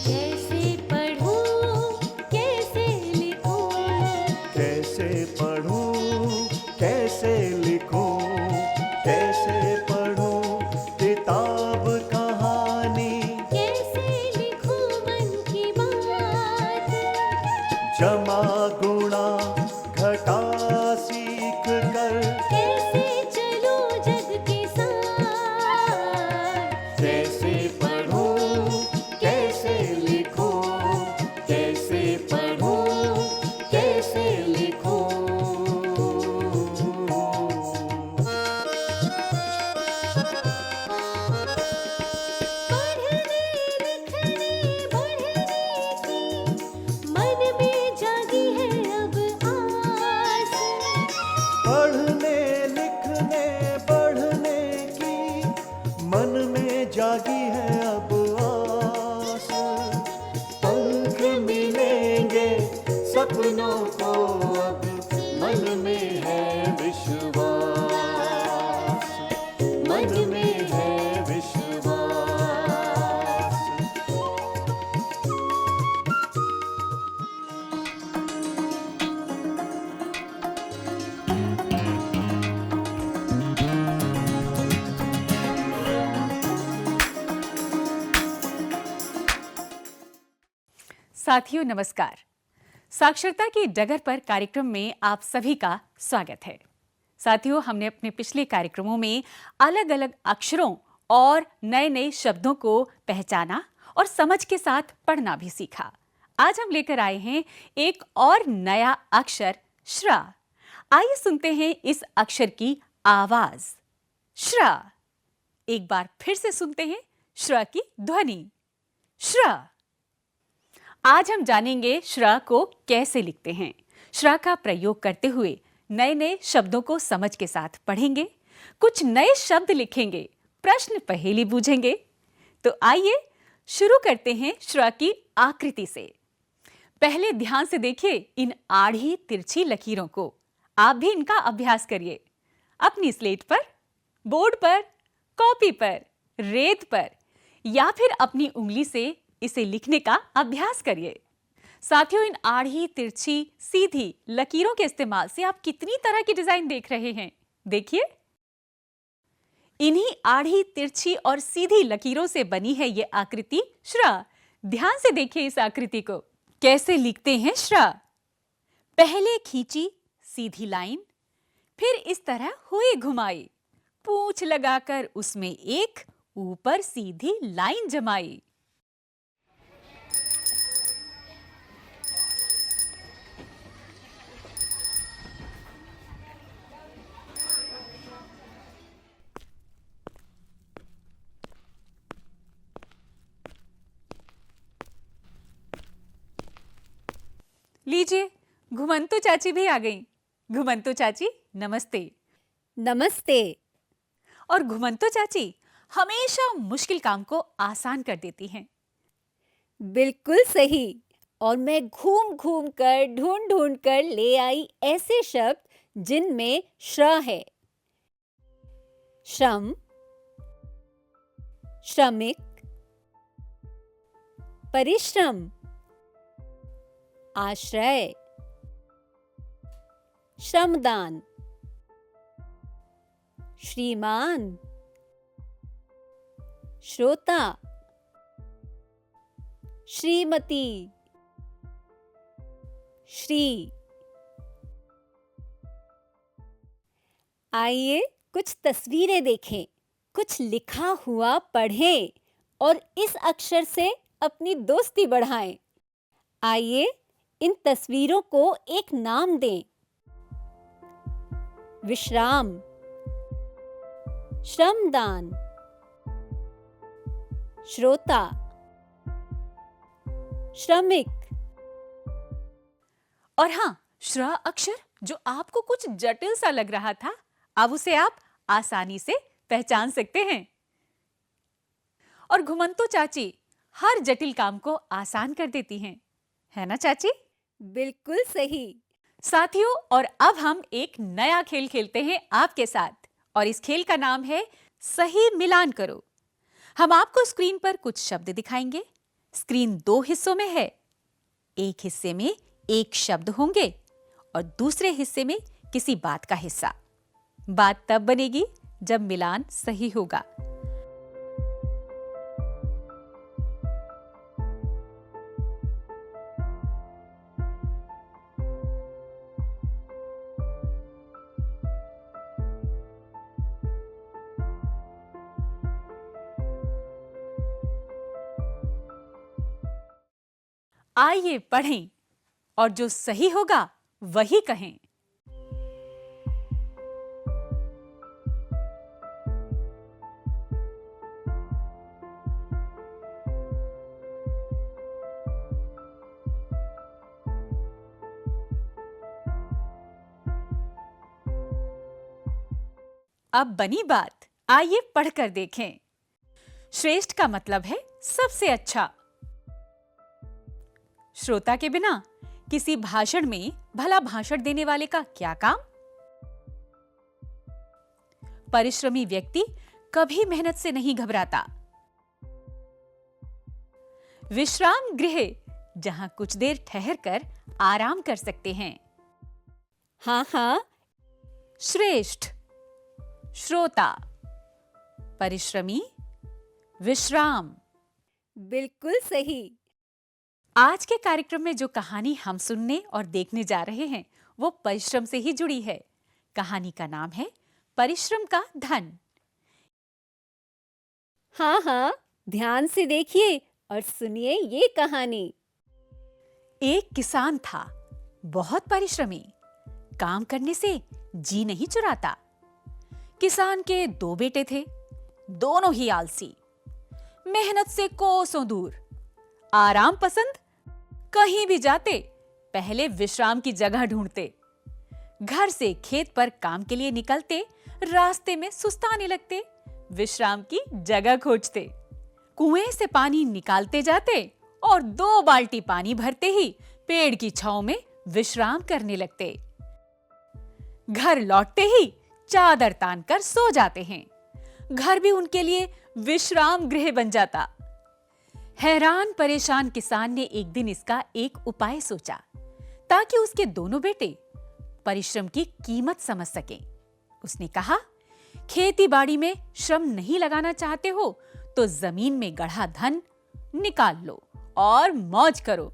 कैसे पढ़ूं, कैसे लिखूं, कैसे पढ़ूं, कैसे लिखूं, कैसे पढ़ूं किताब कहानी, कैसे लिखूं मन की बात, जमा गुणा घटा सीख कर, कैसे चलूं जग के साथ, कैसे पढ़ूं, कैसे लिखूं, कैसे पढ़ूं, कैसे लिखूं। पढ़ने लिखने बढ़ने की मन में जागी है अब आस, पढ़ने लिखने बढ़ने की मन में जागी है अब आस, पंख मिलेंगे सपनों को अब मन में है विश्वास, मन में है विश्वास। साथियों नमस्कार। साक्षरता की डगर पर कार्यक्रम में आप सभी का स्वागत है। साथियों, हमने अपने पिछले कार्यक्रमों में अलग अलग अक्षरों और नए नए शब्दों को पहचाना और समझ के साथ पढ़ना भी सीखा। आज हम लेकर आए हैं एक और नया अक्षर श्र। आइए सुनते हैं इस अक्षर की आवाज। श्र। एक बार फिर से सुनते हैं श्र की ध्वनि। श्र। आज हम जानेंगे श्र को कैसे लिखते हैं। श्र का प्रयोग करते हुए नए नए शब्दों को समझ के साथ पढ़ेंगे, कुछ नए शब्द लिखेंगे, प्रश्न पहेली बूझेंगे। तो आइए शुरू करते हैं श्र की आकृति से। पहले ध्यान से देखिए इन आड़ी तिरछी लकीरों को। आप भी इनका अभ्यास करिए अपनी स्लेट पर, बोर्ड पर, कॉपी पर, रेत पर या फिर अपनी उंगली से इसे लिखने का अभ्यास करिए। साथियों, इन आड़ी तिरछी सीधी लकीरों के इस्तेमाल से आप कितनी तरह की डिजाइन देख रहे हैं। देखिए, इन्हीं आड़ी तिरछी और सीधी लकीरों से बनी है ये आकृति श्र। ध्यान से देखिए इस आकृति को। कैसे लिखते हैं श्र? पहले खींची सीधी लाइन, फिर इस तरह हुई घुमाई, पूंछ लगाकर उसमें एक ऊपर सीधी लाइन जमाई। लीजिए, घुमंतु चाची भी आ गई। घुमंतु चाची नमस्ते। नमस्ते। और घुमंतु चाची हमेशा मुश्किल काम को आसान कर देती हैं। बिल्कुल सही। और मैं घूम घूम कर ढूंढ ढूंढ कर ले आई ऐसे शब्द जिनमें श्र है। श्रम, श्रमिक, परिश्रम, आश्रय, श्रमदान, श्रीमान, श्रोता, श्रीमती, श्री। आइए कुछ तस्वीरें देखें, कुछ लिखा हुआ पढ़ें और इस अक्षर से अपनी दोस्ती बढ़ाएं। आइए इन तस्वीरों को एक नाम दें। विश्राम, श्रमदान, श्रोता, श्रमिक। और हाँ, श्र अक्षर जो आपको कुछ जटिल सा लग रहा था, अब उसे आप आसानी से पहचान सकते हैं। और घुमंतु चाची हर जटिल काम को आसान कर देती हैं, है ना चाची? बिल्कुल सही। साथियों, और अब हम एक नया खेल खेलते हैं आपके साथ, और इस खेल का नाम है सही मिलान करो। हम आपको स्क्रीन पर कुछ शब्द दिखाएंगे। स्क्रीन 2 हिस्सों में है। एक हिस्से में एक शब्द होंगे और दूसरे हिस्से में किसी बात का हिस्सा। बात तब बनेगी जब मिलान सही होगा। आइए पढ़ें और जो सही होगा वही कहें। अब बनी बात, आइए पढ़कर देखें। श्रेष्ठ का मतलब है सबसे अच्छा। श्रोता के बिना किसी भाषण में भला भाषण देने वाले का क्या काम? परिश्रमी व्यक्ति कभी मेहनत से नहीं घबराता। विश्राम गृह, जहां कुछ देर ठहर कर आराम कर सकते हैं। हाँ हाँ, श्रेष्ठ, श्रोता, परिश्रमी, विश्राम। बिल्कुल सही। आज के कार्यक्रम में जो कहानी हम सुनने और देखने जा रहे हैं वो परिश्रम से ही जुड़ी है। कहानी का नाम है परिश्रम का धन। हाँ हाँ, ध्यान से देखिए और सुनिए ये कहानी। एक किसान था, बहुत परिश्रमी। काम करने से जी नहीं चुराता। किसान के 2 बेटे थे, दोनों ही आलसी, मेहनत से कोसों दूर, आराम पसंद। कहीं भी जाते पहले विश्राम की जगह ढूंढते। घर से खेत पर काम के लिए निकलते, रास्ते में सुस्ताने लगते, विश्राम की जगह खोजते। कुएं से पानी निकालते जाते और 2 बाल्टी पानी भरते ही पेड़ की छांव में विश्राम करने लगते। घर लौटते ही चादर तानकर सो जाते हैं। घर भी उनके लिए विश्राम गृह बन जाता। हैरान परेशान किसान ने एक दिन इसका एक उपाय सोचा ताकि उसके दोनों बेटे परिश्रम की कीमत समझ सकें। उसने कहा, खेती बाड़ी में श्रम नहीं लगाना चाहते हो तो जमीन में गढ़ा धन निकाल लो और मौज करो।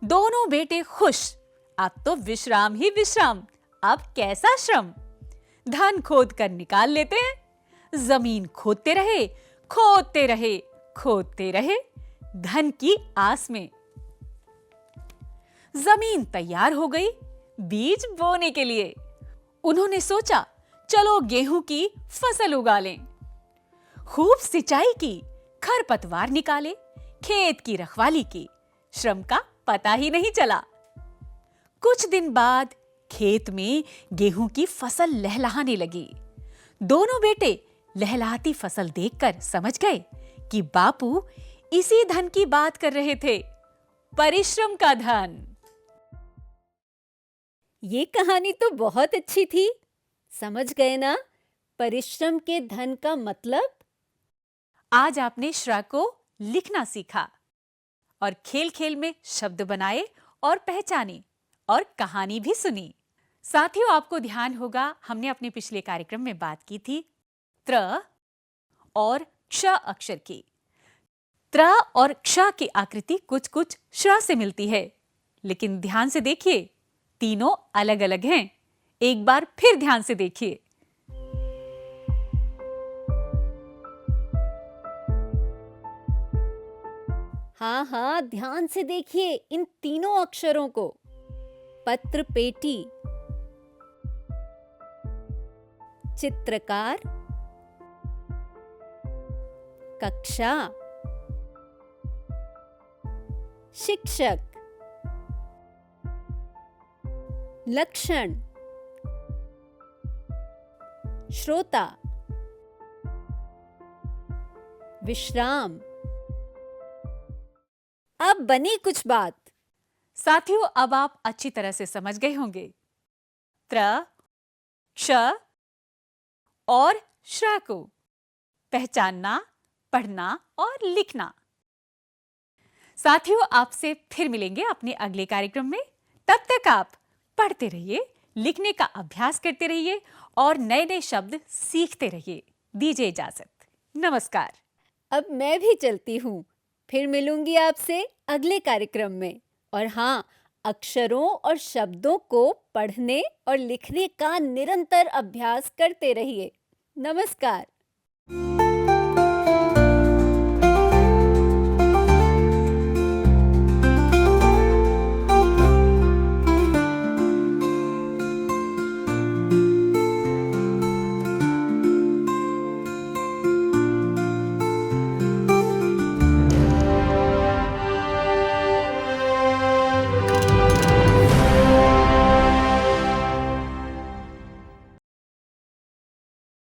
दोनों बेटे खुश। अब तो विश्राम ही विश्राम, अब कैसा श्रम। धन खोद कर निकाल लेते हैं। जमीन खोदते रहे, खोदते रहे, खोदते रहे, धन की आस में। जमीन तैयार हो गई बीज बोने के लिए। उन्होंने सोचा, चलो गेहूं की फसल उगा लें। खूब सिंचाई की, खरपतवार निकाले, खेत की रखवाली की। श्रम का पता ही नहीं चला। कुछ दिन बाद खेत में गेहूं की फसल लहलहाने लगी। दोनों बेटे लहलहाती फसल देखकर समझ गए कि बापू इसी धन की बात कर रहे थे, परिश्रम का धन। ये कहानी तो बहुत अच्छी थी। समझ गए ना परिश्रम के धन का मतलब? आज आपने श्रा को लिखना सीखा और खेल खेल में शब्द बनाए और पहचाने और कहानी भी सुनी। साथियों, आपको ध्यान होगा हमने अपने पिछले कार्यक्रम में बात की थी त्र और क्ष अक्षर की। त्र और क्ष की आकृति कुछ कुछ श्र से मिलती है, लेकिन ध्यान से देखिए तीनों अलग अलग हैं। एक बार फिर ध्यान से देखिए। हाँ हाँ, ध्यान से देखिए इन तीनों अक्षरों को। पत्र पेटी, चित्रकार, कक्षा, शिक्षक, लक्षण, श्रोता, विश्राम। अब बनी कुछ बात। साथियों, अब आप अच्छी तरह से समझ गए होंगे। त्र, क्ष और श्र को पहचानना, पढ़ना और लिखना। साथियों, आपसे फिर मिलेंगे अपने अगले कार्यक्रम में। तब तक आप पढ़ते रहिए, लिखने का अभ्यास करते रहिए और नए नए शब्द सीखते रहिए। दीजिए इजाजत। नमस्कार। अब मैं भी चलती हूँ। फिर मिलूंगी आपसे अगले कार्यक्रम में। और हाँ, अक्षरों और शब्दों को पढ़ने और लिखने का निरंतर अभ्यास करते रहिए। नमस्कार।